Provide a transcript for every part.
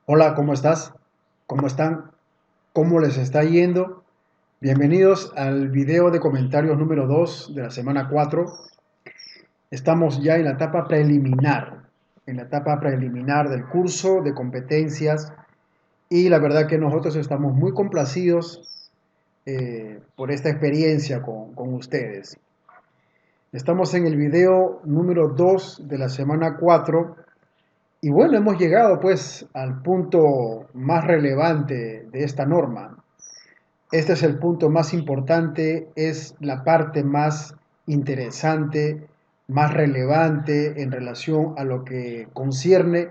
Hola, ¿cómo estás? ¿Cómo están? ¿Cómo les está yendo? Bienvenidos al video de comentarios número 2 de la semana 4. Estamos ya en la etapa preliminar del curso de competencias y la verdad que nosotros estamos muy complacidos por esta experiencia con ustedes. Estamos en el video número 2 de la semana 4. Y bueno, hemos llegado pues al punto más relevante de esta norma. Este es el punto más importante, es la parte más interesante, más relevante en relación a lo que concierne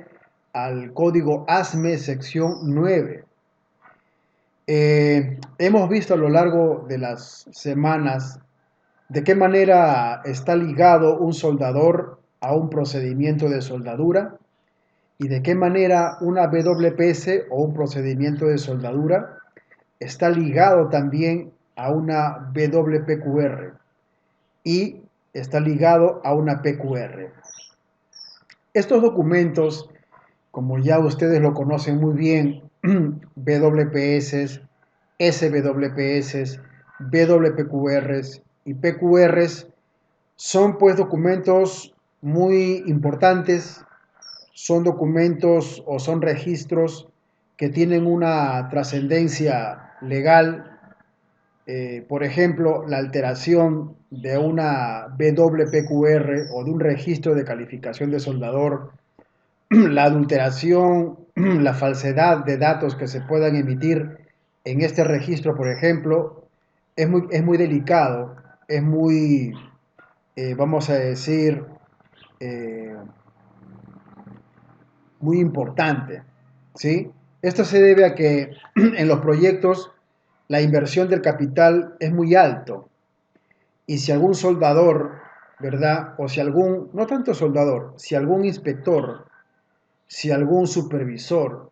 al código ASME sección 9. Hemos visto a lo largo de las semanas de qué manera está ligado un soldador a un procedimiento de soldadura y de qué manera una WPS o un procedimiento de soldadura está ligado también a una WPQR y está ligado a una PQR. Estos documentos, como ya ustedes lo conocen muy bien, WPS, SWPS, WPQRs y PQRs, son pues documentos muy importantes, son documentos o son registros que tienen una trascendencia legal. Por ejemplo, la alteración de una WPQR o de un registro de calificación de soldador, la adulteración, la falsedad de datos que se puedan emitir en este registro, por ejemplo, es muy delicado, es muy, vamos a decir, eh, muy importante, ¿sí? Esto se debe a que en los proyectos la inversión del capital es muy alto y si algún soldador, ¿verdad? O si algún, no tanto soldador, si algún inspector, si algún supervisor,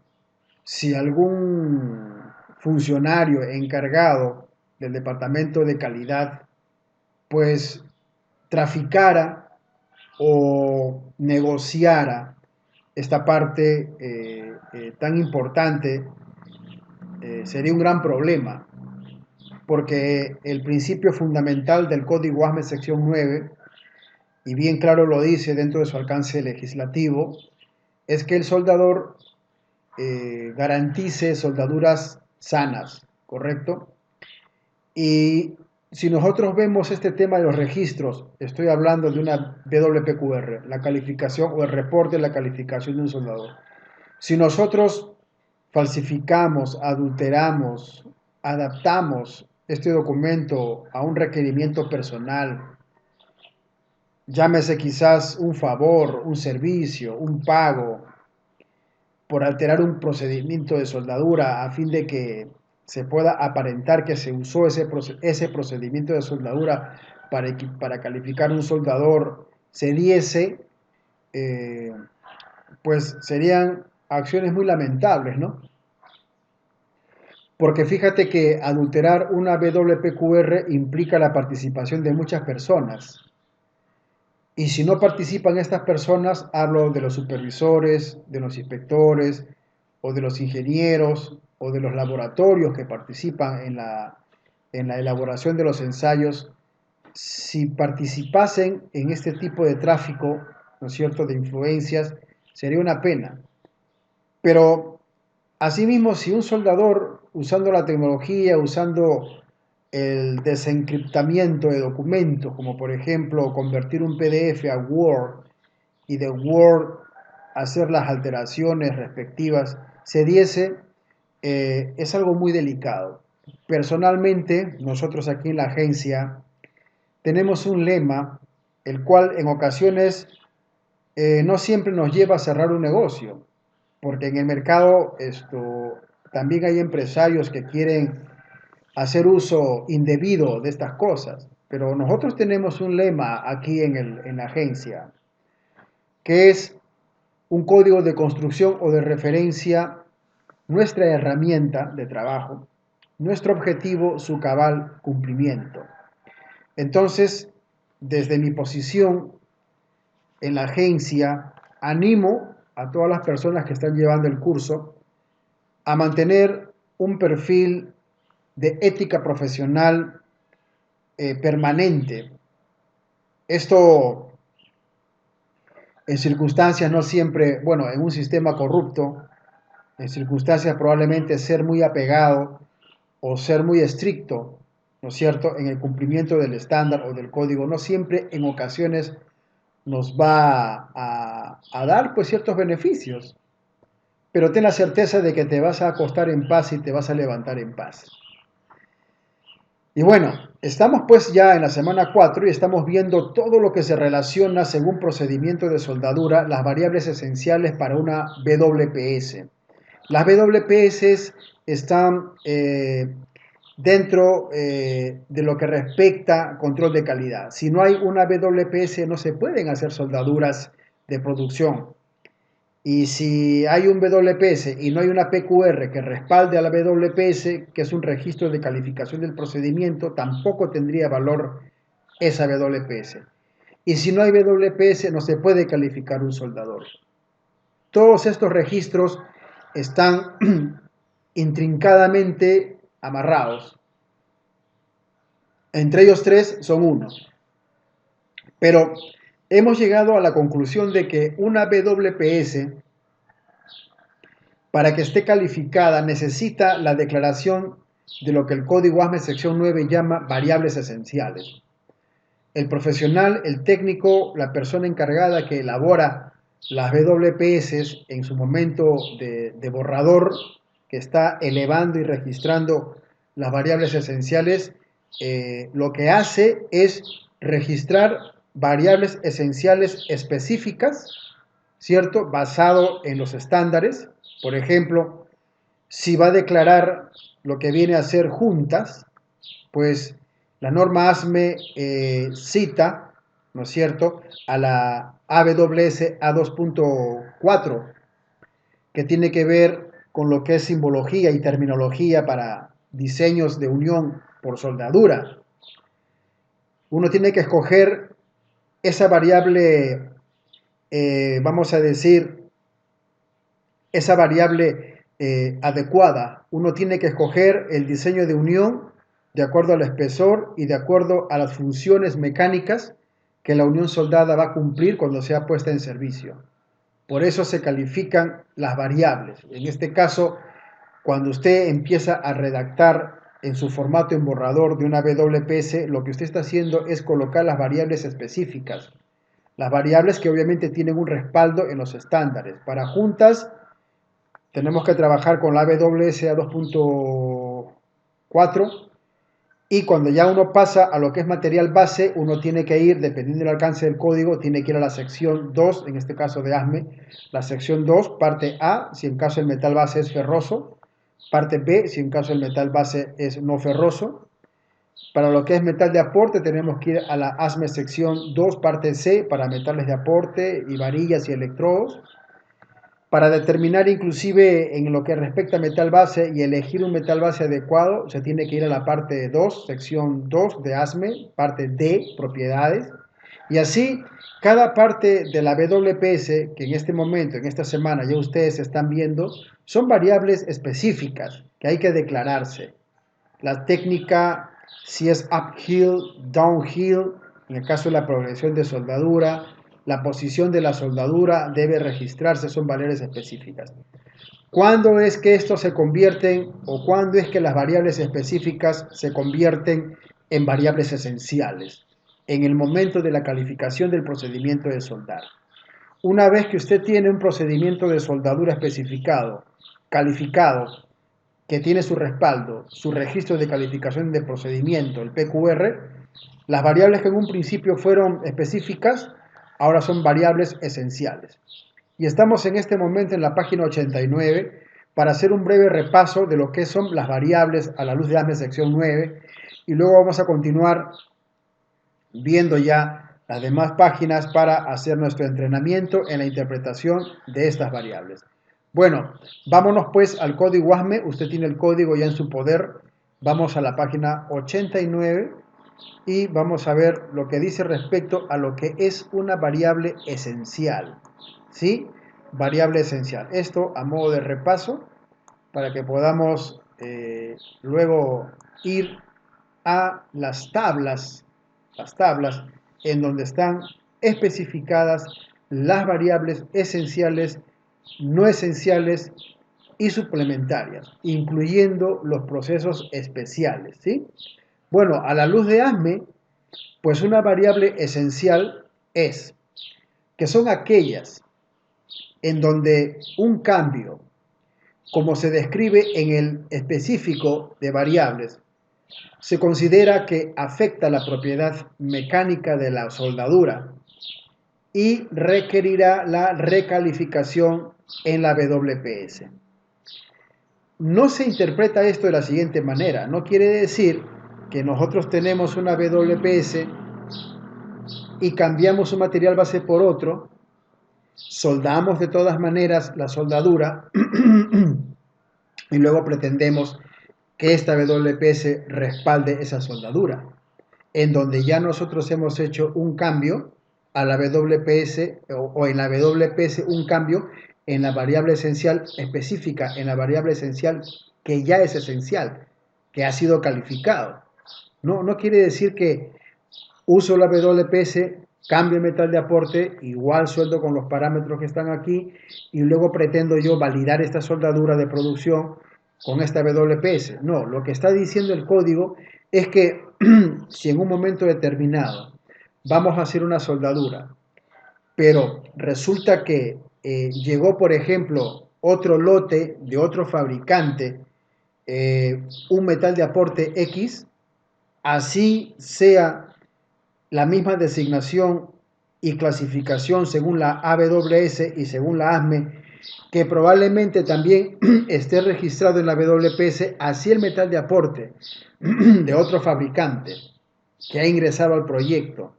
si algún funcionario encargado del departamento de calidad, pues traficara o negociara esta parte tan importante, sería un gran problema, porque el principio fundamental del Código ASME sección 9, y bien claro lo dice dentro de su alcance legislativo, es que el soldador garantice soldaduras sanas, ¿correcto? Y si nosotros vemos este tema de los registros, estoy hablando de una WPQR, la calificación o el reporte de la calificación de un soldador. Si nosotros falsificamos, adulteramos, adaptamos este documento a un requerimiento personal, llámese quizás un favor, un servicio, un pago, por alterar un procedimiento de soldadura a fin de que se pueda aparentar que se usó ese procedimiento de soldadura para calificar un soldador, se diese, eh, pues serían acciones muy lamentables, ¿no? Porque fíjate que adulterar una WPQR implica la participación de muchas personas. Y si no participan estas personas, hablo de los supervisores, de los inspectores, o de los ingenieros, o de los laboratorios que participan en la elaboración de los ensayos, si participasen en este tipo de tráfico, ¿no es cierto?, de influencias, sería una pena. Pero asimismo, si un soldador, usando la tecnología, usando el desencriptamiento de documentos, como por ejemplo convertir un PDF a Word y de Word hacer las alteraciones respectivas, se diese, es algo muy delicado. Personalmente, nosotros aquí en la agencia tenemos un lema, el cual en ocasiones no siempre nos lleva a cerrar un negocio, porque en el mercado también hay empresarios que quieren hacer uso indebido de estas cosas, pero nosotros tenemos un lema aquí en la agencia, que es un código de construcción o de referencia, nuestra herramienta de trabajo, nuestro objetivo, su cabal cumplimiento. Entonces, desde mi posición en la agencia, animo a todas las personas que están llevando el curso a mantener un perfil de ética profesional permanente. Esto en circunstancias no siempre, bueno, en un sistema corrupto, en circunstancias probablemente ser muy apegado o ser muy estricto, ¿no es cierto?, en el cumplimiento del estándar o del código, no siempre en ocasiones nos va a dar pues ciertos beneficios, pero ten la certeza de que te vas a acostar en paz y te vas a levantar en paz. Y bueno, estamos pues ya en la semana 4 y estamos viendo todo lo que se relaciona según procedimiento de soldadura, las variables esenciales para una WPS. Las WPS están dentro de lo que respecta a control de calidad. Si no hay una WPS no se pueden hacer soldaduras de producción. Y si hay un WPS y no hay una PQR que respalde a la WPS, que es un registro de calificación del procedimiento, tampoco tendría valor esa WPS. Y si no hay WPS no se puede calificar un soldador. Todos estos registros están intrincadamente amarrados. Entre ellos tres son uno. Pero hemos llegado a la conclusión de que una WPS, para que esté calificada, necesita la declaración de lo que el código ASME sección 9 llama variables esenciales. El profesional, el técnico, la persona encargada que elabora las WPS en su momento de borrador, que está elevando y registrando las variables esenciales, lo que hace es registrar variables esenciales específicas, ¿cierto? Basado en los estándares. Por ejemplo, si va a declarar lo que viene a ser juntas, pues la norma ASME cita, ¿no es cierto?, a la AWS A2.4, que tiene que ver con lo que es simbología y terminología para diseños de unión por soldadura. Uno tiene que escoger esa variable, vamos a decir, esa variable adecuada. Uno tiene que escoger el diseño de unión de acuerdo al espesor y de acuerdo a las funciones mecánicas que la unión soldada va a cumplir cuando sea puesta en servicio. Por eso se califican las variables. En este caso, cuando usted empieza a redactar en su formato en borrador de una WPS, lo que usted está haciendo es colocar las variables específicas. Las variables que obviamente tienen un respaldo en los estándares. Para juntas, tenemos que trabajar con la AWS A2.4 y cuando ya uno pasa a lo que es material base, uno tiene que ir, dependiendo del alcance del código, tiene que ir a la sección 2, en este caso de ASME, la sección 2, parte A, si en caso el metal base es ferroso, parte B, si en caso el metal base es no ferroso. Para lo que es metal de aporte, tenemos que ir a la ASME sección 2, parte C, para metales de aporte y varillas y electrodos. Para determinar inclusive en lo que respecta a metal base y elegir un metal base adecuado, se tiene que ir a la parte 2, sección 2 de ASME, parte D, propiedades. Y así, cada parte de la WPS, que en este momento, en esta semana, ya ustedes están viendo, son variables específicas que hay que declararse. La técnica, si es uphill, downhill, en el caso de la progresión de soldadura, la posición de la soldadura debe registrarse, son variables específicas. ¿Cuándo es que esto se convierten o cuándo es que las variables específicas se convierten en variables esenciales? En el momento de la calificación del procedimiento de soldar. Una vez que usted tiene un procedimiento de soldadura especificado, calificado, que tiene su respaldo, su registro de calificación de procedimiento, el PQR, las variables que en un principio fueron específicas, ahora son variables esenciales. Y estamos en este momento en la página 89 para hacer un breve repaso de lo que son las variables a la luz de ASME sección 9 y luego vamos a continuar viendo ya las demás páginas para hacer nuestro entrenamiento en la interpretación de estas variables. Bueno, vámonos pues al código ASME. Usted tiene el código ya en su poder. Vamos a la página 89 y vamos a ver lo que dice respecto a lo que es una variable esencial. ¿Sí? Variable esencial. Esto a modo de repaso. para que podamos luego ir a las tablas en donde están especificadas las variables esenciales, no esenciales y suplementarias, incluyendo los procesos especiales, ¿sí? Bueno, a la luz de ASME, pues una variable esencial es que son aquellas en donde un cambio, como se describe en el específico de variables, se considera que afecta la propiedad mecánica de la soldadura y requerirá la recalificación en la WPS. No se interpreta esto de la siguiente manera. No quiere decir que nosotros tenemos una WPS y cambiamos un material base por otro, soldamos de todas maneras la soldadura y luego pretendemos que esta WPS respalde esa soldadura, en donde ya nosotros hemos hecho un cambio a la WPS o en la WPS un cambio en la variable esencial específica, en la variable esencial que ya es esencial, que ha sido calificado. No quiere decir que uso la WPS, cambio el metal de aporte, igual sueldo con los parámetros que están aquí y luego pretendo yo validar esta soldadura de producción con esta WPS. No, lo que está diciendo el código es que si en un momento determinado vamos a hacer una soldadura, pero resulta que llegó, por ejemplo, otro lote de otro fabricante, un metal de aporte X, así sea la misma designación y clasificación según la AWS y según la ASME, que probablemente también esté registrado en la WPS, así el metal de aporte de otro fabricante que ha ingresado al proyecto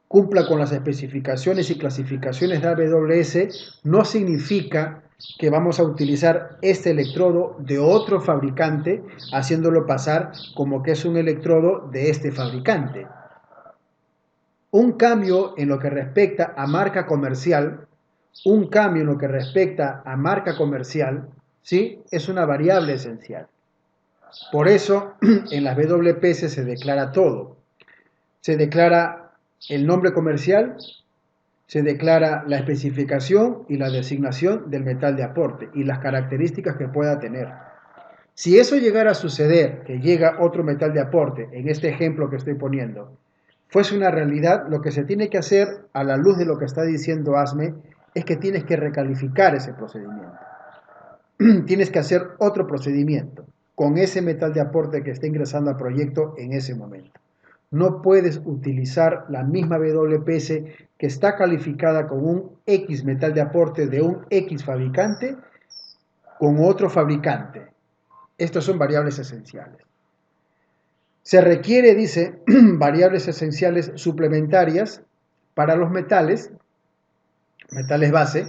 cumpla con las especificaciones y clasificaciones de AWS, no significa que vamos a utilizar este electrodo de otro fabricante, haciéndolo pasar como que es un electrodo de este fabricante. Un cambio en lo que respecta a marca comercial, ¿sí? Es una variable esencial. Por eso, en las WPS se declara todo. Se declara el nombre comercial, se declara la especificación y la designación del metal de aporte y las características que pueda tener. Si eso llegara a suceder, que llega otro metal de aporte, en este ejemplo que estoy poniendo, fuese una realidad, lo que se tiene que hacer a la luz de lo que está diciendo ASME es que tienes que recalificar ese procedimiento. Tienes que hacer otro procedimiento con ese metal de aporte que está ingresando al proyecto en ese momento. No puedes utilizar la misma WPS que está calificada con un X metal de aporte de un X fabricante con otro fabricante. Estos son variables esenciales. Se requiere, dice, variables esenciales suplementarias para los metales base,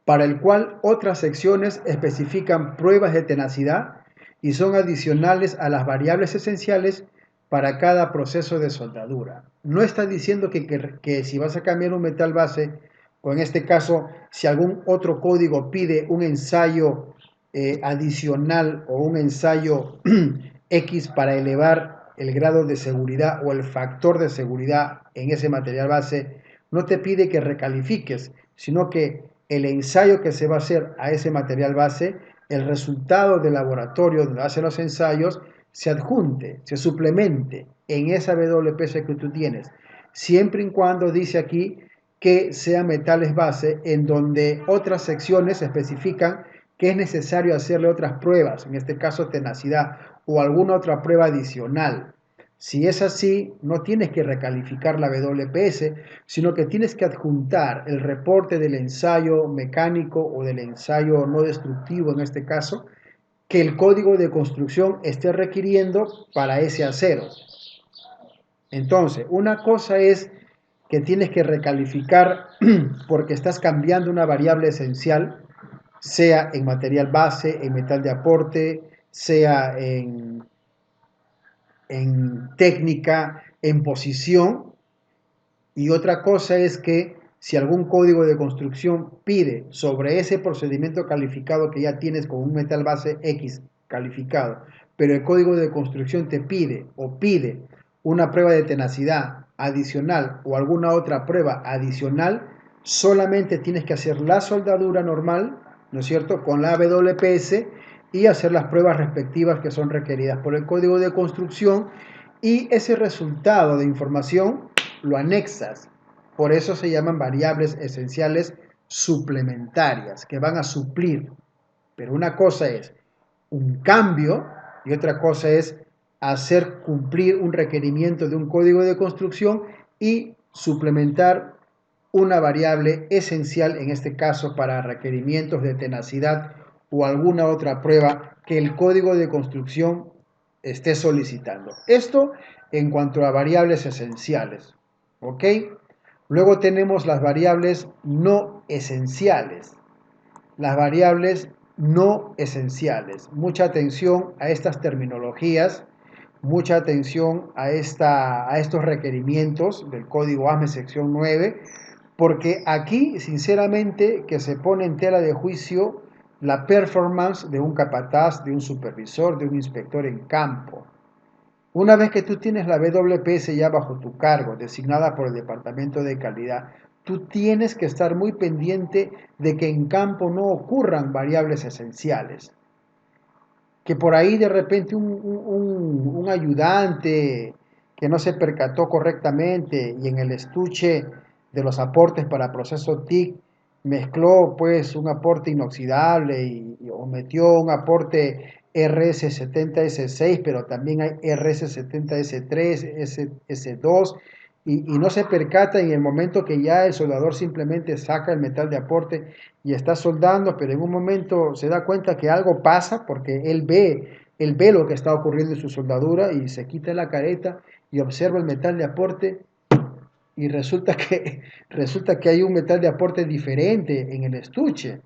para el cual otras secciones especifican pruebas de tenacidad y son adicionales a las variables esenciales para cada proceso de soldadura. No está diciendo que si vas a cambiar un metal base, o en este caso, si algún otro código pide un ensayo adicional o un ensayo X para elevar el grado de seguridad o el factor de seguridad en ese material base, no te pide que recalifiques, sino que el ensayo que se va a hacer a ese material base, el resultado del laboratorio donde hacen los ensayos, se adjunte, se suplemente en esa WPS que tú tienes, siempre y cuando dice aquí que sean metales base en donde otras secciones especifican que es necesario hacerle otras pruebas, en este caso tenacidad o alguna otra prueba adicional. Si es así, no tienes que recalificar la WPS, sino que tienes que adjuntar el reporte del ensayo mecánico o del ensayo no destructivo en este caso, que el código de construcción esté requiriendo para ese acero. Entonces, una cosa es que tienes que recalificar porque estás cambiando una variable esencial, sea en material base, en metal de aporte, sea en técnica, en posición, y otra cosa es que Si algún código de construcción pide sobre ese procedimiento calificado que ya tienes con un metal base X calificado, pero el código de construcción te pide o pide una prueba de tenacidad adicional o alguna otra prueba adicional, solamente tienes que hacer la soldadura normal, ¿no es cierto?, con la AWPS y hacer las pruebas respectivas que son requeridas por el código de construcción, y ese resultado de información lo anexas. Por eso se llaman variables esenciales suplementarias, que van a suplir. Pero una cosa es un cambio y otra cosa es hacer cumplir un requerimiento de un código de construcción y suplementar una variable esencial, en este caso para requerimientos de tenacidad o alguna otra prueba que el código de construcción esté solicitando. Esto en cuanto a variables esenciales. ¿Ok? Luego tenemos las variables no esenciales. Las variables no esenciales. Mucha atención a estas terminologías, mucha atención a estos requerimientos del código ASME sección 9, porque aquí, sinceramente, que se pone en tela de juicio la performance de un capataz, de un supervisor, de un inspector en campo. Una vez que tú tienes la WPS ya bajo tu cargo, designada por el Departamento de Calidad, tú tienes que estar muy pendiente de que en campo no ocurran variables esenciales. Que por ahí de repente un ayudante que no se percató correctamente y en el estuche de los aportes para proceso TIC mezcló pues un aporte inoxidable o metió un aporte RS70S6, pero también hay RS70S3, S2, y no se percata en el momento que ya el soldador simplemente saca el metal de aporte y está soldando, pero en un momento se da cuenta que algo pasa porque él ve lo que está ocurriendo en su soldadura y se quita la careta y observa el metal de aporte y resulta que hay un metal de aporte diferente en el estuche.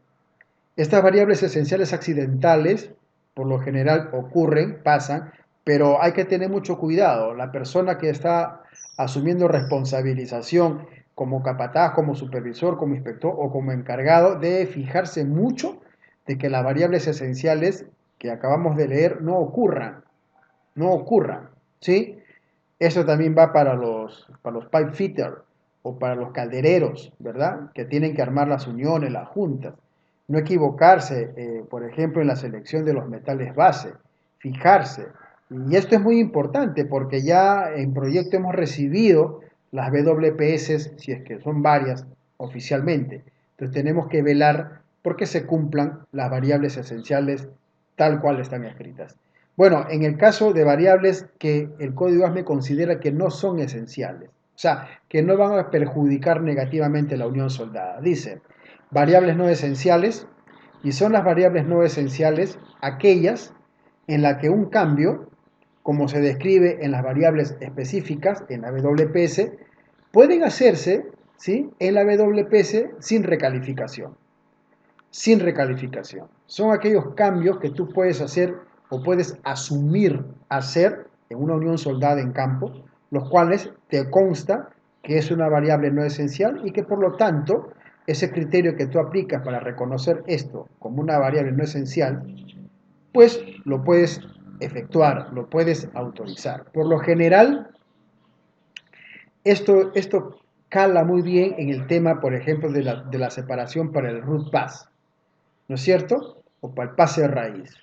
Estas variables esenciales accidentales, por lo general ocurren, pasan, pero hay que tener mucho cuidado. La persona que está asumiendo responsabilización como capataz, como supervisor, como inspector o como encargado, debe fijarse mucho de que las variables esenciales que acabamos de leer no ocurran, ¿sí? Eso también va para los pipe fitters o para los caldereros, ¿verdad? Que tienen que armar las uniones, las juntas. No equivocarse, por ejemplo, en la selección de los metales base, fijarse. Y esto es muy importante porque ya en proyecto hemos recibido las WPS, si es que son varias, oficialmente. Entonces tenemos que velar porque se cumplan las variables esenciales tal cual están escritas. Bueno, en el caso de variables que el código ASME considera que no son esenciales, o sea, que no van a perjudicar negativamente la unión soldada. Dice, variables no esenciales, y son las variables no esenciales aquellas en las que un cambio, como se describe en las variables específicas, en la WPS, pueden hacerse, ¿sí?, en la WPS sin recalificación. Sin recalificación. Son aquellos cambios que tú puedes hacer o puedes asumir hacer en una unión soldada en campo, los cuales te consta que es una variable no esencial y que por lo tanto ese criterio que tú aplicas para reconocer esto como una variable no esencial, pues lo puedes efectuar, lo puedes autorizar. Por lo general, esto cala muy bien en el tema, por ejemplo, de la separación para el root pass, ¿no es cierto? O para el pase de raíz.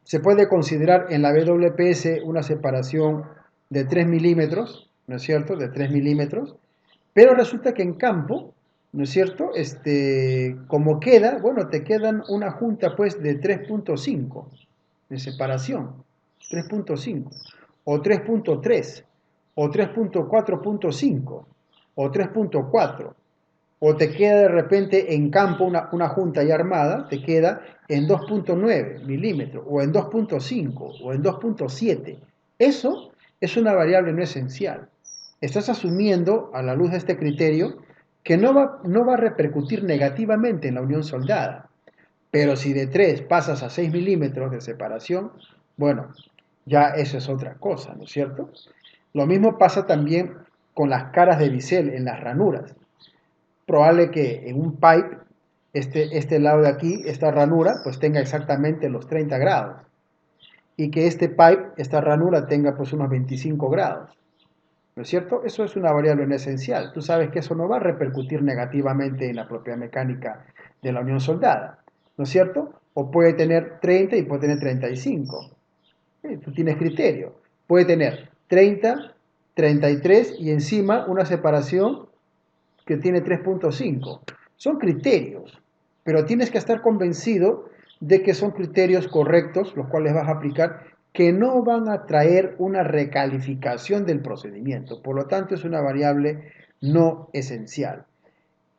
Se puede considerar en la WPS una separación de 3 milímetros, ¿no es cierto? De 3 milímetros, pero resulta que en campo, ¿no es cierto? Como queda, bueno, te quedan una junta pues de 3.5 de separación, 3.5, o 3.3, o 3.4.5, o 3.4. O te queda de repente en campo una junta ya armada, te queda en 2.9 milímetros, o en 2.5, o en 2.7. Eso es una variable no esencial. Estás asumiendo, a la luz de este criterio, que no va a repercutir negativamente en la unión soldada. Pero si de 3 pasas a 6 milímetros de separación, bueno, ya eso es otra cosa, ¿no es cierto? Lo mismo pasa también con las caras de bisel en las ranuras. probable que en un pipe, este lado de aquí, esta ranura, pues tenga exactamente los 30 grados. Y que este pipe, esta ranura, tenga pues unos 25 grados. ¿No es cierto? Eso es una variable no esencial. Tú sabes que eso no va a repercutir negativamente en la propiedad mecánica de la unión soldada. ¿No es cierto? O puede tener 30 y puede tener 35. Tú tienes criterio. Puede tener 30, 33 y encima una separación que tiene 3.5. Son criterios, pero tienes que estar convencido de que son criterios correctos, los cuales vas a aplicar, que no van a traer una recalificación del procedimiento. Por lo tanto, es una variable no esencial.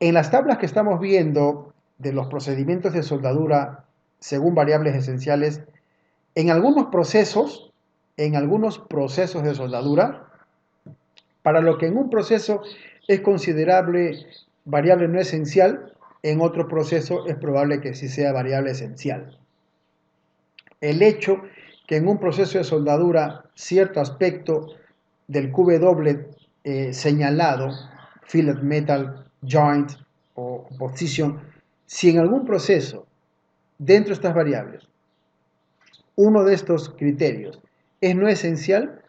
En las tablas que estamos viendo de los procedimientos de soldadura según variables esenciales, en algunos procesos de soldadura, para lo que en un proceso es considerable variable no esencial, en otro proceso es probable que sí sea variable esencial. El hecho que en un proceso de soldadura cierto aspecto del QW señalado, fillet metal, joint o position, si en algún proceso dentro de estas variables uno de estos criterios es no esencial,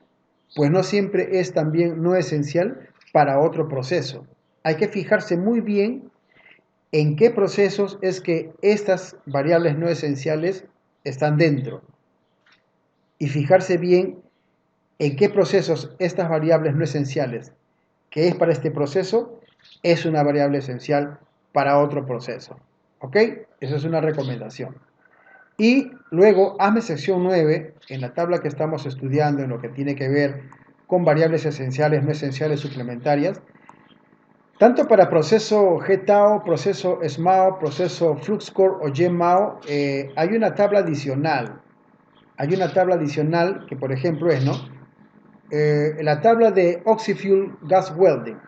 pues no siempre es también no esencial para otro proceso. Hay que fijarse muy bien en qué procesos es que estas variables no esenciales están dentro y fijarse bien en qué procesos estas variables no esenciales, que es para este proceso, es una variable esencial para otro proceso. ¿Ok? Esa es una recomendación. Y luego, hazme sección 9, en la tabla que estamos estudiando, en lo que tiene que ver con variables esenciales, no esenciales, suplementarias, tanto para proceso GTAO, proceso SMAO, proceso FluxCore o GMAO, hay una tabla adicional. Hay una tabla adicional que, por ejemplo, es, ¿no? La tabla de Oxyfuel Gas Welding,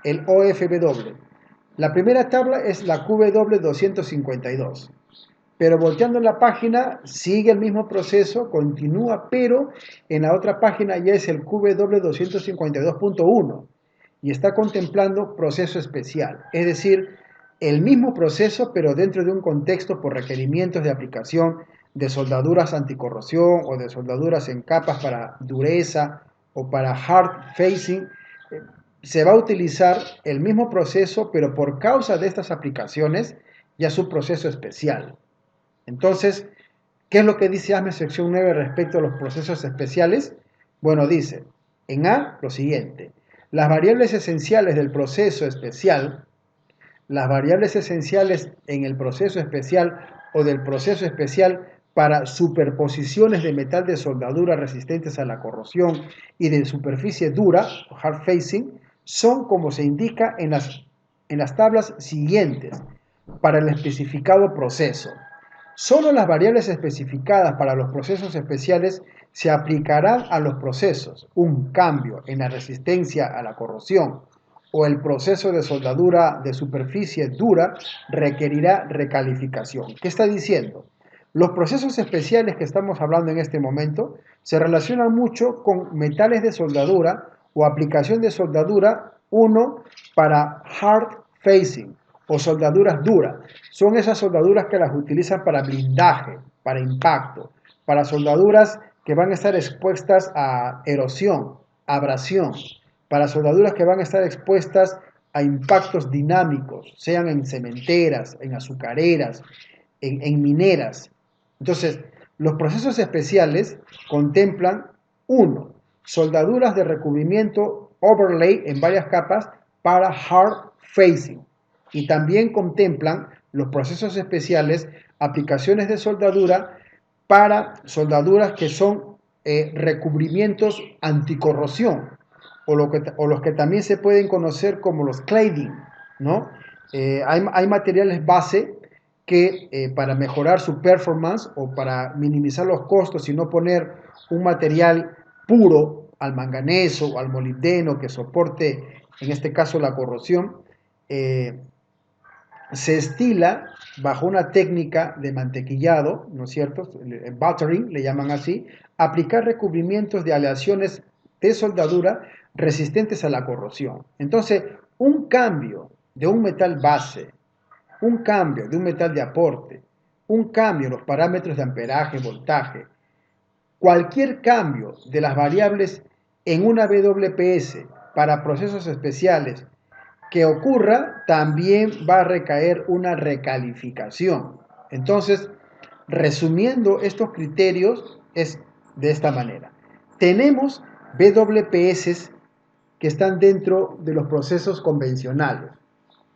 el OFW. La primera tabla es la QW252. Pero volteando la página, sigue el mismo proceso, continúa, pero en la otra página ya es el QW252.1 y está contemplando proceso especial, es decir, el mismo proceso, pero dentro de un contexto por requerimientos de aplicación de soldaduras anticorrosión o de soldaduras en capas para dureza o para hard facing. Se va a utilizar el mismo proceso, pero por causa de estas aplicaciones ya es un proceso especial. Entonces, ¿qué es lo que dice ASME sección 9 respecto a los procesos especiales? Bueno, dice en A lo siguiente: las variables esenciales del proceso especial, las variables esenciales en el proceso especial o del proceso especial para superposiciones de metal de soldadura resistentes a la corrosión y de superficie dura, hard facing, son como se indica en las tablas siguientes para el especificado proceso. Solo las variables especificadas para los procesos especiales se aplicarán a los procesos. Un cambio en la resistencia a la corrosión o el proceso de soldadura de superficie dura requerirá recalificación. ¿Qué está diciendo? Los procesos especiales que estamos hablando en este momento se relacionan mucho con metales de soldadura o aplicación de soldadura, uno para hard facing o soldaduras duras. Son esas soldaduras que las utilizan para blindaje, para impacto, para soldaduras que van a estar expuestas a erosión, abrasión, para soldaduras que van a estar expuestas a impactos dinámicos, sean en cementeras, en azucareras, en mineras. Entonces, los procesos especiales contemplan, uno, soldaduras de recubrimiento overlay en varias capas para hard facing, y también contemplan los procesos especiales aplicaciones de soldadura para soldaduras que son recubrimientos anticorrosión o los que también se pueden conocer como los cladding, ¿no? Hay materiales base que para mejorar su performance o para minimizar los costos y no poner un material puro al manganeso o al molibdeno que soporte en este caso la corrosión, se estila bajo una técnica de mantequillado, ¿no es cierto? El buttering, le llaman así, aplicar recubrimientos de aleaciones de soldadura resistentes a la corrosión. Entonces, un cambio de un metal base, un cambio de un metal de aporte, un cambio en los parámetros de amperaje, voltaje, cualquier cambio de las variables en una WPS para procesos especiales que ocurra, también va a recaer una recalificación. Entonces, resumiendo estos criterios, es de esta manera. Tenemos WPS que están dentro de los procesos convencionales.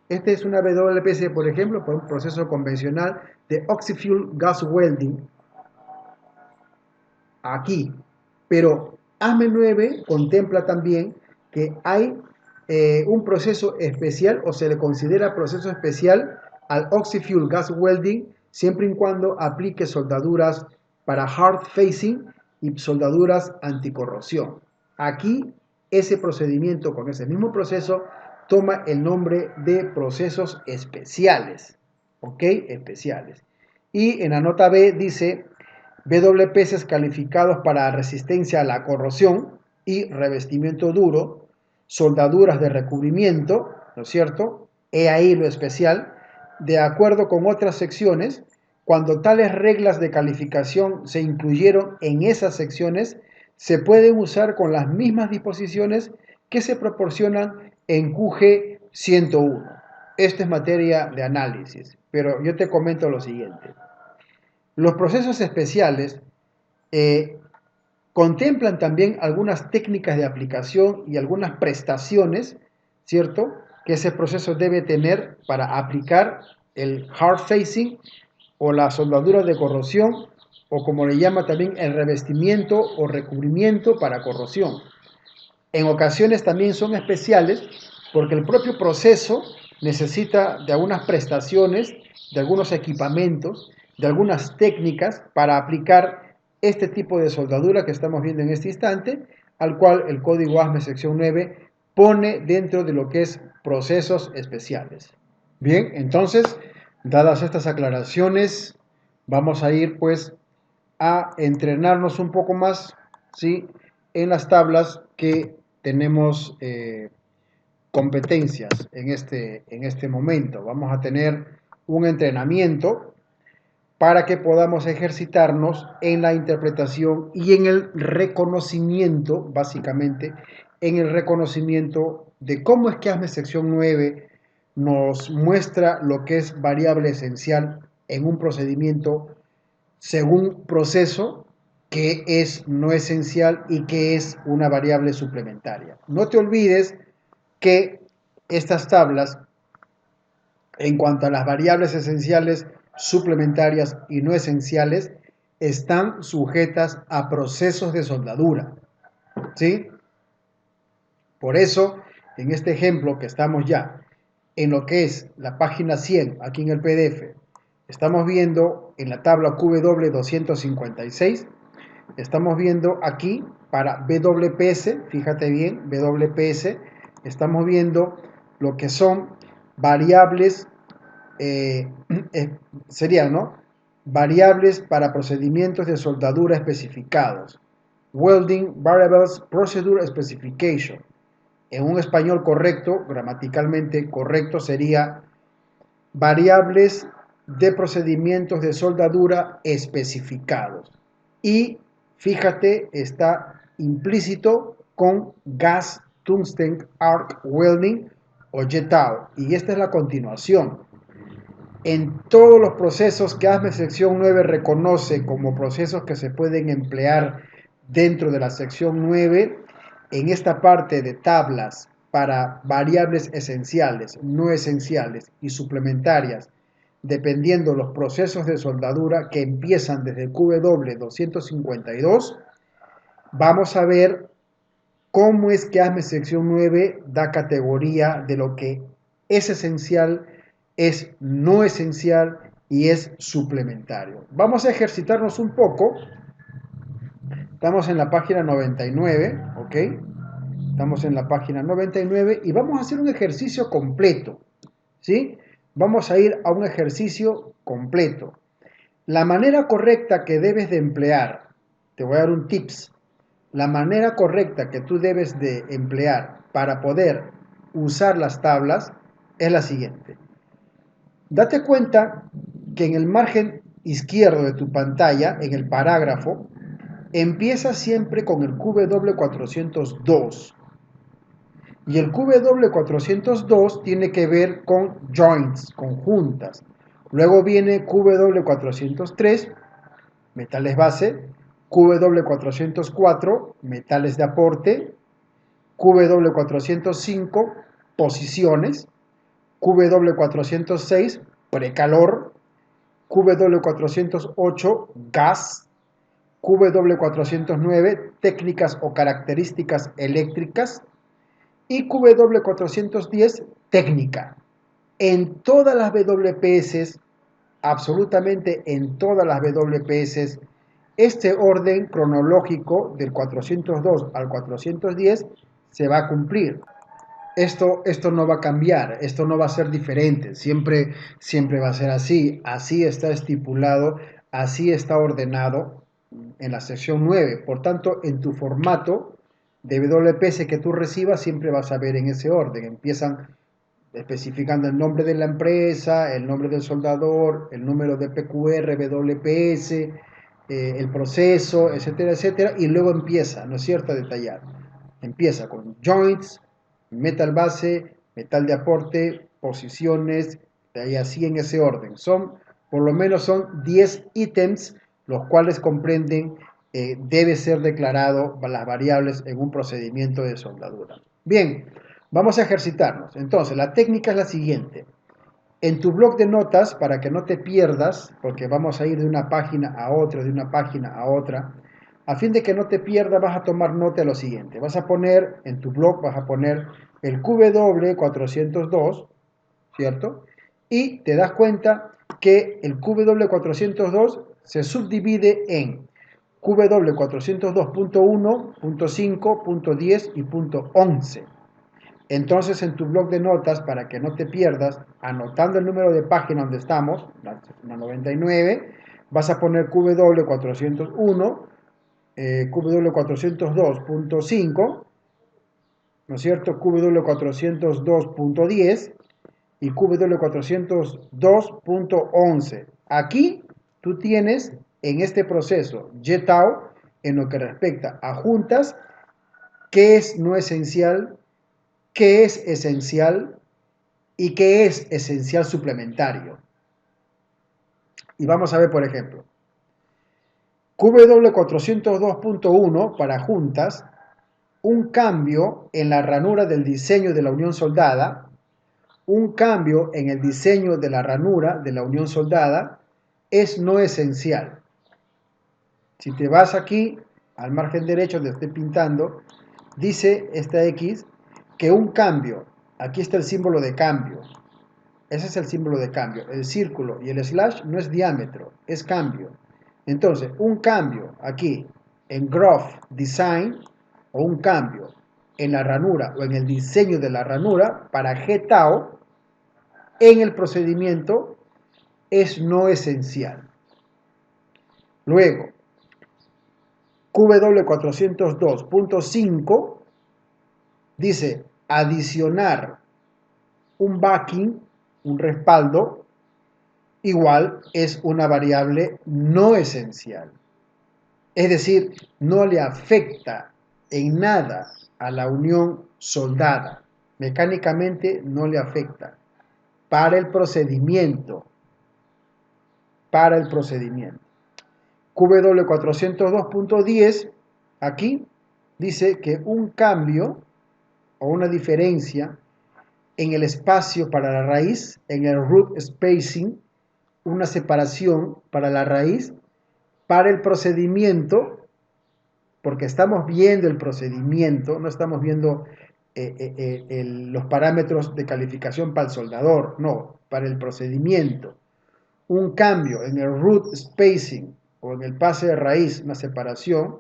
Este es una WPS, por ejemplo, por un proceso convencional de Oxy-Fuel Gas Welding, aquí. Pero ASME 9 contempla también que hay un proceso especial, o se le considera proceso especial al Oxy-Fuel Gas Welding, siempre y cuando aplique soldaduras para hard facing y soldaduras anticorrosión. Aquí ese procedimiento con ese mismo proceso toma el nombre de procesos especiales, ¿ok? Especiales. Y en la nota B dice WPs calificados para resistencia a la corrosión y revestimiento duro, soldaduras de recubrimiento, ¿no es cierto? He ahí lo especial, de acuerdo con otras secciones, cuando tales reglas de calificación se incluyeron en esas secciones, se pueden usar con las mismas disposiciones que se proporcionan en QG 101. Esto es materia de análisis, pero yo te comento lo siguiente. Los procesos especiales eh, contemplan también algunas técnicas de aplicación y algunas prestaciones, ¿cierto?, que ese proceso debe tener para aplicar el hard facing o la soldadura de corrosión, o como le llama también el revestimiento o recubrimiento para corrosión. En ocasiones también son especiales porque el propio proceso necesita de algunas prestaciones, de algunos equipamientos, de algunas técnicas para aplicar este tipo de soldadura que estamos viendo en este instante, al cual el código ASME sección 9 pone dentro de lo que es procesos especiales. Bien, entonces, dadas estas aclaraciones, vamos a ir pues a entrenarnos un poco más, ¿sí?, en las tablas que tenemos competencias en este momento. Vamos a tener un entrenamiento para que podamos ejercitarnos en la interpretación y en el reconocimiento, básicamente, en el reconocimiento de cómo es que ASME sección 9 nos muestra lo que es variable esencial en un procedimiento según proceso, que es no esencial y que es una variable suplementaria. No te olvides que estas tablas, en cuanto a las variables esenciales, suplementarias y no esenciales, están sujetas a procesos de soldadura, ¿sí? Por eso, en este ejemplo que estamos ya en lo que es la página 100, aquí en el PDF, estamos viendo en la tabla QW256, estamos viendo aquí para WPS, fíjate bien, WPS, estamos viendo lo que son variables, serían, ¿no?, variables para procedimientos de soldadura especificados. Welding Variables Procedure Specification. En un español correcto, gramaticalmente correcto, sería variables de procedimientos de soldadura especificados. Y fíjate, está implícito con Gas Tungsten Arc Welding o JETAO. Y esta es la continuación. En todos los procesos que ASME sección 9 reconoce como procesos que se pueden emplear dentro de la sección 9, en esta parte de tablas para variables esenciales, no esenciales y suplementarias, dependiendo los procesos de soldadura que empiezan desde el QW252, vamos a ver cómo es que ASME sección 9 da categoría de lo que es esencial, es no esencial y es suplementario. Vamos a ejercitarnos un poco. Estamos en la página 99, ¿ok? Estamos en la página 99 y vamos a hacer un ejercicio completo, ¿sí? Vamos a ir a un ejercicio completo. La manera correcta que debes de emplear, te voy a dar un tips, la manera correcta que tú debes de emplear para poder usar las tablas es la siguiente. Date cuenta que en el margen izquierdo de tu pantalla, en el parágrafo, empieza siempre con el QW402. Y el QW402 tiene que ver con joints, con juntas. Luego viene QW403, metales base, QW404, metales de aporte, QW405, posiciones, QW406, precalor, QW408, gas, QW409, técnicas o características eléctricas, y QW410, técnica. En todas las WPS, absolutamente en todas las WPS, este orden cronológico del 402 al 410 se va a cumplir. Esto no va a cambiar, esto no va a ser diferente, siempre va a ser así. Así está estipulado, así está ordenado en la sección 9. Por tanto, en tu formato de WPS que tú recibas, siempre vas a ver en ese orden. Empiezan especificando el nombre de la empresa, el nombre del soldador, el número de PQR, WPS, el proceso, etcétera, etcétera, y luego empieza, ¿no es cierto?, a detallar. Empieza con joints, metal base, metal de aporte, posiciones, de ahí así en ese orden. Por lo menos son 10 ítems, los cuales comprenden, debe ser declarado las variables en un procedimiento de soldadura. Bien, vamos a ejercitarnos. Entonces, la técnica es la siguiente. En tu blog de notas, para que no te pierdas, porque vamos a ir de una página a otra, de una página a otra, a fin de que no te pierdas, vas a tomar nota de lo siguiente. Vas a poner, en tu blog, vas a poner el QW402, ¿cierto? Y te das cuenta que el QW402 se subdivide en QW402.1, .5, .10 y .11. Entonces, en tu blog de notas, para que no te pierdas, anotando el número de página donde estamos, la 99, vas a poner QW401, QW402.5, ¿no es cierto?, QW402.10 y QW402.11. Aquí tú tienes en este proceso JTAO, en lo que respecta a juntas, qué es no esencial, qué es esencial y qué es esencial suplementario. Y vamos a ver, por ejemplo, QW402.1 para juntas, un cambio en la ranura del diseño de la unión soldada, un cambio en el diseño de la ranura de la unión soldada es no esencial. Si te vas aquí al margen derecho donde estoy pintando, dice esta X que un cambio, aquí está el símbolo de cambio, ese es el símbolo de cambio, el círculo y el slash no es diámetro, es cambio. Entonces, un cambio aquí en Graph Design o un cambio en la ranura o en el diseño de la ranura para GTAO en el procedimiento es no esencial. Luego, QW402.5 dice adicionar un backing, un respaldo, igual es una variable no esencial. Es decir, no le afecta en nada a la unión soldada. Mecánicamente no le afecta. Para el procedimiento. QW402.10, aquí dice que un cambio o una diferencia en el espacio para la raíz, en el root spacing, una separación para la raíz, para el procedimiento, porque estamos viendo el procedimiento, no estamos viendo los parámetros de calificación para el soldador, no, para el procedimiento. Un cambio en el root spacing o en el pase de raíz, una separación,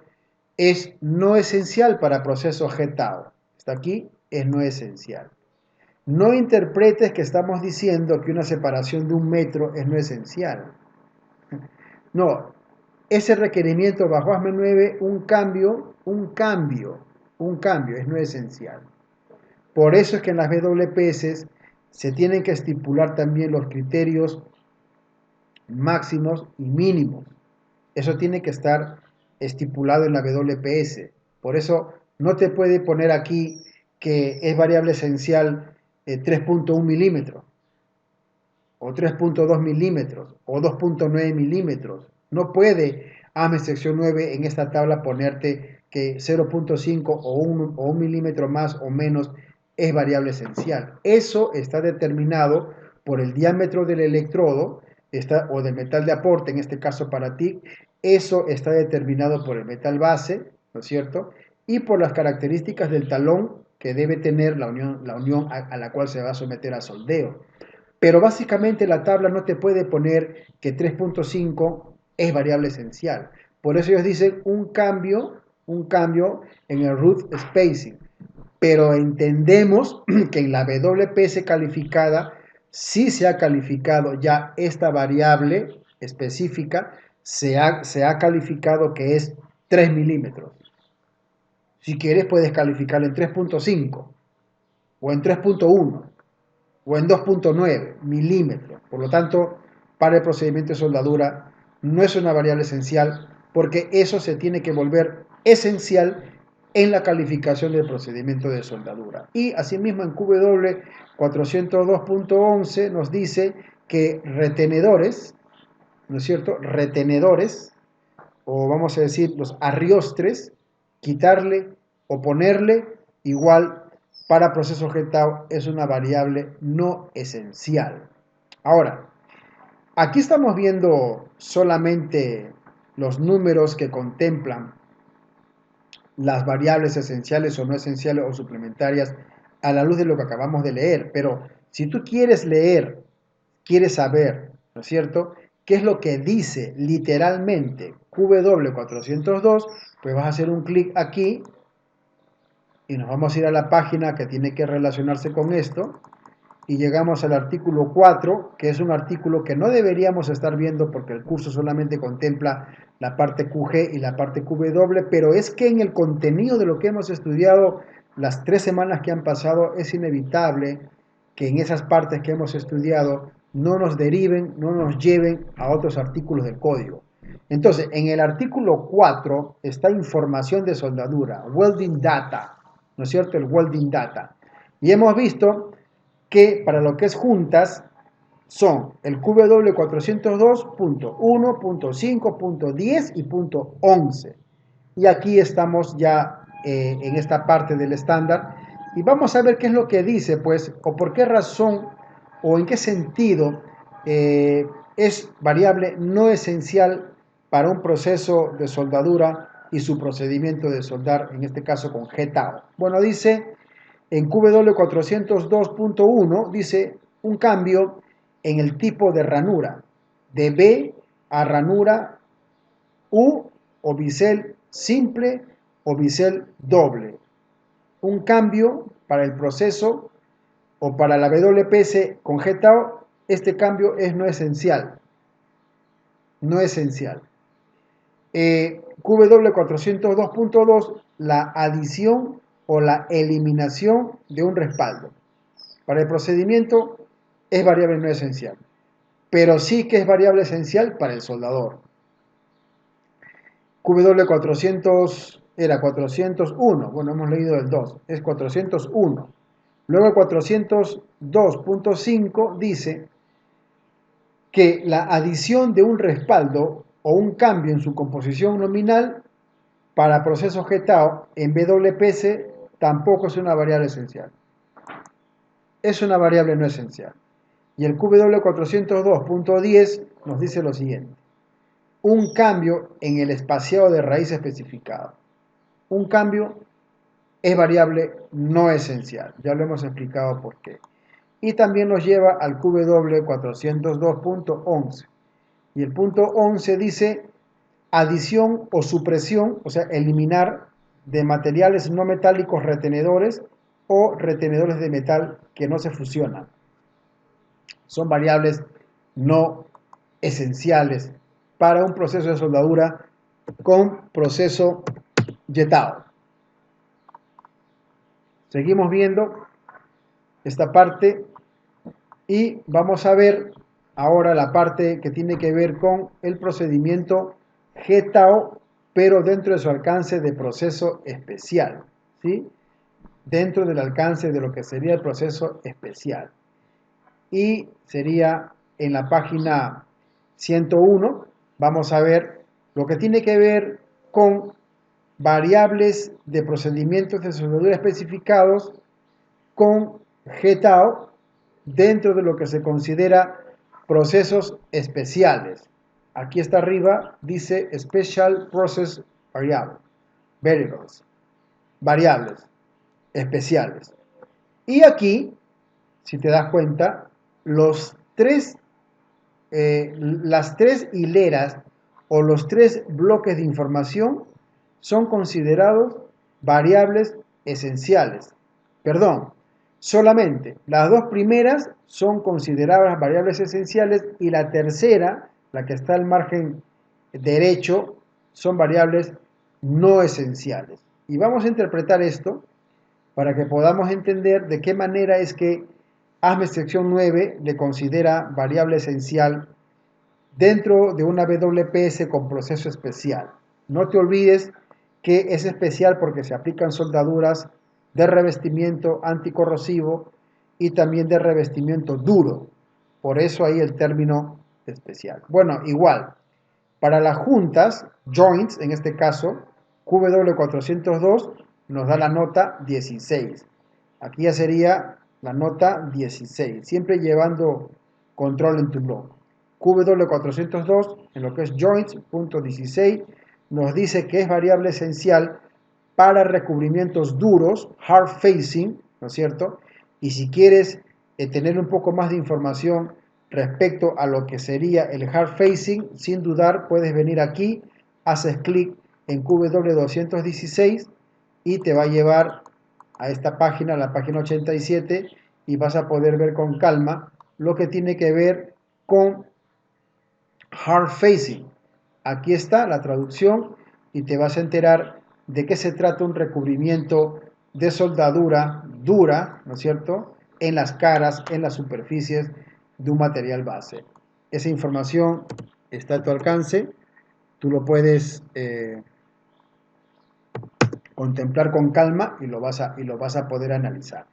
es no esencial para procesos GTAO. Hasta aquí es no esencial. No interpretes que estamos diciendo que una separación de 1 metro es no esencial. No, ese requerimiento bajo ASME 9, un cambio es no esencial. Por eso es que en las WPS se tienen que estipular también los criterios máximos y mínimos. Eso tiene que estar estipulado en la WPS. Por eso no te puede poner aquí que es variable esencial 3.1 milímetros, o 3.2 milímetros, o 2.9 milímetros. No puede AME sección 9 en esta tabla ponerte que 0.5 o 1 milímetro más o menos es variable esencial. Eso está determinado por el diámetro del electrodo o del metal de aporte, en este caso para TIC. Eso está determinado por el metal base, ¿no es cierto? Y por las características del talón que debe tener la unión a la cual se va a someter a soldeo. Pero básicamente la tabla no te puede poner que 3.5 es variable esencial. Por eso ellos dicen un cambio en el root spacing. Pero entendemos que en la WPS calificada sí se ha calificado ya esta variable específica, se ha calificado que es 3 milímetros. Si quieres puedes calificarlo en 3.5 o en 3.1 o en 2.9 milímetros. Por lo tanto, para el procedimiento de soldadura no es una variable esencial porque eso se tiene que volver esencial en la calificación del procedimiento de soldadura. Y asimismo en QW 402.11 nos dice que retenedores, ¿no es cierto? Retenedores, o vamos a decir los arriostres, quitarle o ponerle igual para proceso jetado es una variable no esencial. Ahora, aquí estamos viendo solamente los números que contemplan las variables esenciales o no esenciales o suplementarias a la luz de lo que acabamos de leer, pero si tú quieres leer, quieres saber, ¿no es cierto?, qué es lo que dice literalmente QW402, pues vas a hacer un clic aquí y nos vamos a ir a la página que tiene que relacionarse con esto y llegamos al artículo 4, que es un artículo que no deberíamos estar viendo porque el curso solamente contempla la parte QG y la parte QW, pero es que en el contenido de lo que hemos estudiado las 3 semanas que han pasado es inevitable que en esas partes que hemos estudiado no nos deriven, no nos lleven a otros artículos del código. Entonces, en el artículo 4 está información de soldadura, welding data, ¿no es cierto? El welding data. Y hemos visto que para lo que es juntas son el QW 402.1, .5, .10 y .11. Y aquí estamos ya en esta parte del estándar y vamos a ver qué es lo que dice, pues, o por qué razón o en qué sentido es variable no esencial para un proceso de soldadura y su procedimiento de soldar, en este caso con GTAO. Bueno, dice en QW 402.1 dice un cambio en el tipo de ranura, de B a ranura U o bisel simple o bisel doble. Un cambio para el proceso o para la WPS con GTAO, este cambio es no esencial. No esencial. QW 402.2, la adición o la eliminación de un respaldo. Para el procedimiento es variable no esencial, pero sí que es variable esencial para el soldador. QW 400 era 401, bueno, hemos leído el 2, es 401. Luego 402.5 dice que la adición de un respaldo o un cambio en su composición nominal para proceso GTAO en WPS tampoco es una variable esencial. Es una variable no esencial. Y el QW 402.10 nos dice lo siguiente. Un cambio en el espaciado de raíz especificado. Un cambio es variable no esencial. Ya lo hemos explicado por qué. Y también nos lleva al QW 402.11. Y el punto 11 dice adición o supresión, o sea, eliminar de materiales no metálicos retenedores o retenedores de metal que no se fusionan. Son variables no esenciales para un proceso de soldadura con proceso jetado. Seguimos viendo esta parte Y vamos a ver ahora la parte que tiene que ver con el procedimiento GTAO, pero dentro de su alcance de proceso especial, ¿sí? Dentro del alcance de lo que sería el proceso especial. Y sería en la página 101, vamos a ver lo que tiene que ver con variables de procedimientos de soldadura especificados con GTAO dentro de lo que se considera procesos especiales. Aquí está arriba, dice Special Process Variables, variables especiales. Y aquí, si te das cuenta, las tres hileras o los tres bloques de información son considerados variables esenciales. Perdón, solamente las dos primeras son consideradas variables esenciales y la tercera, la que está al margen derecho, son variables no esenciales. Y vamos a interpretar esto para que podamos entender de qué manera es que ASME sección 9 le considera variable esencial dentro de una WPS con proceso especial. No te olvides que es especial porque se aplican soldaduras de revestimiento anticorrosivo y también de revestimiento duro. Por eso ahí el término especial. Bueno, igual, para las juntas, joints en este caso, QW402 nos da la nota 16. Aquí ya sería la nota 16, siempre llevando control en tu blog. QW402, en lo que es joints, punto 16, nos dice que es variable esencial para recubrimientos duros, hard facing, ¿no es cierto? Y si quieres tener un poco más de información respecto a lo que sería el hard facing, sin dudar puedes venir aquí, haces clic en QW216 y te va a llevar a esta página, la página 87, y vas a poder ver con calma lo que tiene que ver con hard facing. Aquí está la traducción y te vas a enterar de qué se trata un recubrimiento de soldadura dura, ¿no es cierto?, en las caras, en las superficies de un material base. Esa información está a tu alcance, tú lo puedes contemplar con calma y lo vas a poder analizar.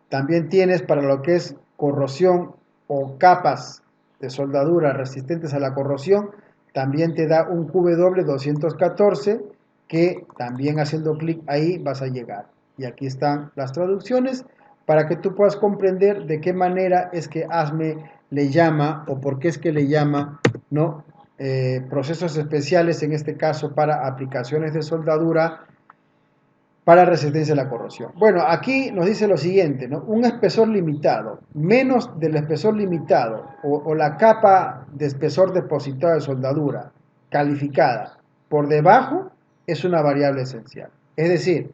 También tienes para lo que es corrosión o capas de soldadura resistentes a la corrosión, también te da un QW214 que también haciendo clic ahí vas a llegar. Y aquí están las traducciones para que tú puedas comprender de qué manera es que ASME le llama o por qué es que le llama, ¿no? Procesos especiales, en este caso para aplicaciones de soldadura para resistencia a la corrosión. Bueno, aquí nos dice lo siguiente, ¿no? Un espesor limitado, menos del espesor limitado o la capa de espesor depositado de soldadura calificada por debajo es una variable esencial. Es decir,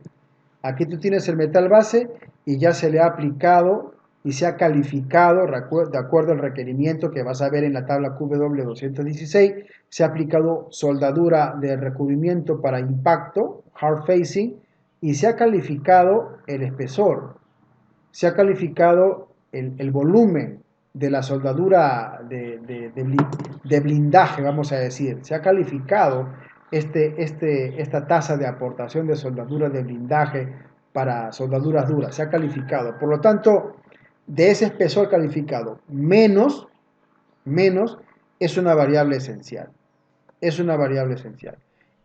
aquí tú tienes el metal base y ya se le ha aplicado y se ha calificado de acuerdo al requerimiento que vas a ver en la tabla QW216, se ha aplicado soldadura de recubrimiento para impacto, hard facing, y se ha calificado el espesor, se ha calificado el volumen de la soldadura de blindaje, vamos a decir, se ha calificado esta tasa de aportación de soldadura de blindaje para soldaduras duras, se ha calificado. Por lo tanto, de ese espesor calificado, menos es una variable esencial. Es una variable esencial.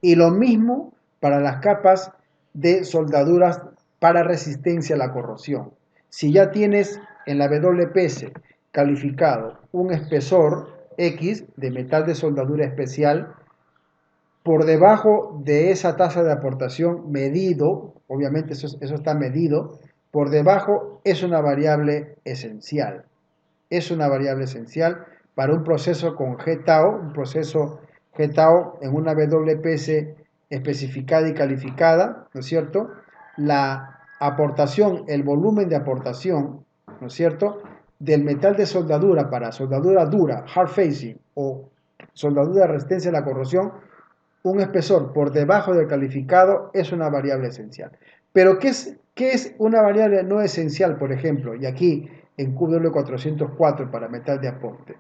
Y lo mismo para las capas de soldaduras para resistencia a la corrosión. Si ya tienes en la WPS calificado un espesor X de metal de soldadura especial, por debajo de esa tasa de aportación medido, obviamente eso está medido, por debajo es una variable esencial. Es una variable esencial para un proceso con GTAO, un proceso GTAO en una WPS especificada y calificada, ¿no es cierto? La aportación, el volumen de aportación, ¿no es cierto?, del metal de soldadura para soldadura dura, hard facing o soldadura de resistencia a la corrosión, un espesor por debajo del calificado es una variable esencial. Pero ¿qué es una variable no esencial, por ejemplo? Y aquí en QW404 para metal de aporte.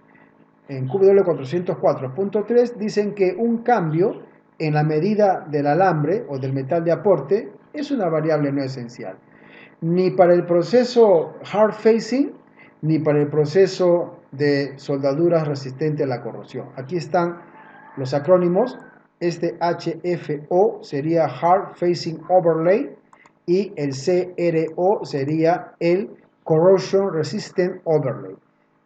En QW404.3 dicen que un cambio en la medida del alambre o del metal de aporte es una variable no esencial, ni para el proceso hard facing, ni para el proceso de soldaduras resistentes a la corrosión. Aquí están los acrónimos. Este HFO sería Hard Facing Overlay y el CRO sería el Corrosion Resistant Overlay.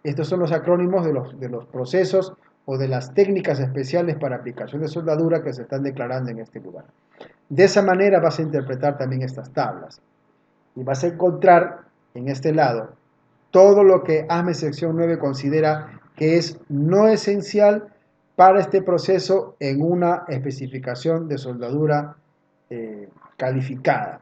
Estos son los acrónimos de los procesos o de las técnicas especiales para aplicación de soldadura que se están declarando en este lugar. De esa manera vas a interpretar también estas tablas y vas a encontrar en este lado todo lo que ASME sección 9 considera que es no esencial para este proceso en una especificación de soldadura calificada.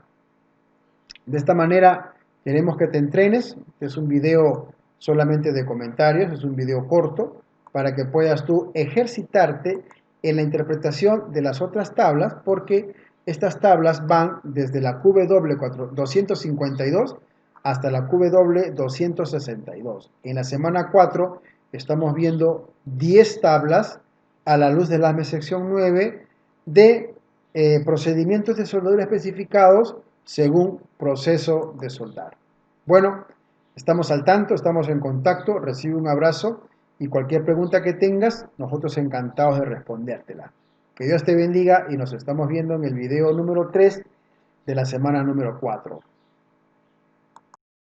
De esta manera queremos que te entrenes. Este es un video solamente de comentarios, es un video corto para que puedas tú ejercitarte en la interpretación de las otras tablas, porque estas tablas van desde la QW252 hasta la QW262. En la semana 4 estamos viendo 10 tablas a la luz del ASME sección 9 de procedimientos de soldadura especificados según proceso de soldar. Bueno, estamos al tanto, estamos en contacto, recibe un abrazo y cualquier pregunta que tengas, nosotros encantados de respondértela. Que Dios te bendiga y nos estamos viendo en el video número 3 de la semana número 4.